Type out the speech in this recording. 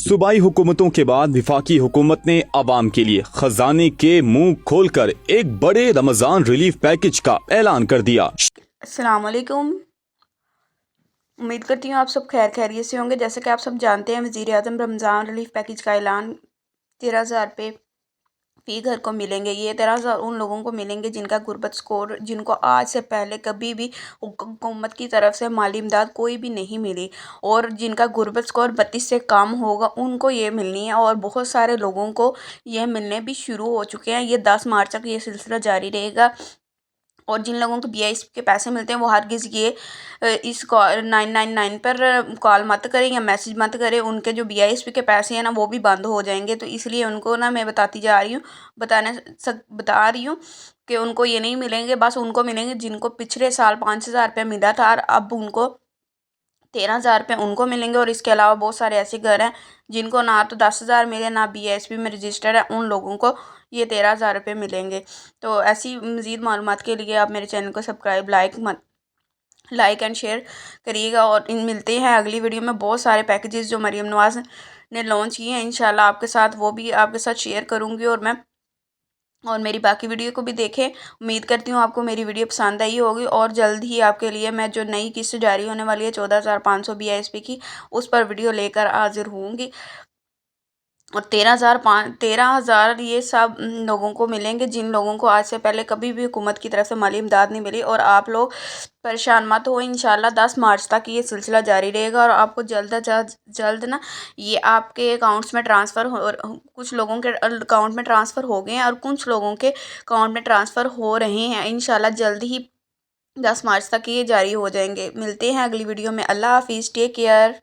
सूबाई हुकूमतों के बाद वफाकी हुकूमत ने अवाम के लिए खजाने के मुंह खोलकर एक बड़े रमजान रिलीफ पैकेज का ऐलान कर दिया। अस्सलाम वालेकुम। उम्मीद करती हूँ आप सब खैर खैरियत से होंगे। जैसे कि आप सब जानते हैं, वज़ीर-ए-आज़म रमज़ान रिलीफ पैकेज का ऐलान 13,000 रुपये फ़ी घर को मिलेंगे। ये 13,000 उन लोगों को मिलेंगे जिनका गुर्बत स्कोर, जिनको आज से पहले कभी भी हुकूमत की तरफ से माली इमदाद कोई भी नहीं मिली, और जिनका गुर्बत स्कोर 32 से कम होगा उनको ये मिलनी है। और बहुत सारे लोगों को ये मिलने भी शुरू हो चुके हैं। ये 10 मार्च तक ये सिलसिला जारी रहेगा। और जिन लोगों को BISP के पैसे मिलते हैं वो हरगिज़ ये इस कॉल 999 पर कॉल मत करें या मैसेज मत करें। उनके जो BISP के पैसे हैं ना वो भी बंद हो जाएंगे। तो इसलिए उनको ना मैं बता रही हूँ कि उनको ये नहीं मिलेंगे। बस उनको मिलेंगे जिनको पिछले साल 5,000 रुपये मिला था, और अब उनको 13,000 रुपये उनको मिलेंगे। और इसके अलावा बहुत सारे ऐसे घर हैं जिनको ना तो 10,000 मिले, ना BISP में रजिस्टर्ड है, उन लोगों को ये 13,000 रुपये मिलेंगे। तो ऐसी मज़ीद मालूमात के लिए आप मेरे चैनल को सब्सक्राइब, लाइक एंड शेयर करिएगा। और इन मिलते हैं अगली वीडियो में। बहुत सारे पैकेजेस जो मरीम नवाज़ ने लॉन्च किए हैं, इंशाल्लाह आपके साथ वो भी आपके साथ शेयर करूँगी। और मेरी बाकी वीडियो को भी देखें। उम्मीद करती हूँ आपको मेरी वीडियो पसंद आई होगी। और जल्द ही आपके लिए मैं जो नई किस्त जारी होने वाली है 14,500 BISP की, उस पर वीडियो लेकर हाजिर होंगी। और 13,000 ये सब लोगों को मिलेंगे जिन लोगों को आज से पहले कभी भी हुकूमत की तरफ से माली इमदाद नहीं मिली। और आप लोग परेशान मत हो, इंशाल्लाह 10 मार्च तक ये सिलसिला जारी रहेगा। और आपको जल्द ना ये आपके अकाउंट्स में ट्रांसफ़र हो, कुछ लोगों के अकाउंट में ट्रांसफ़र हो गए हैं और कुछ लोगों के अकाउंट में ट्रांसफ़र हो रहे हैं। इंशाल्लाह जल्द ही 10 मार्च तक ये जारी हो जाएंगे। मिलते हैं अगली वीडियो में। अल्लाह हाफिज़, टेक केयर।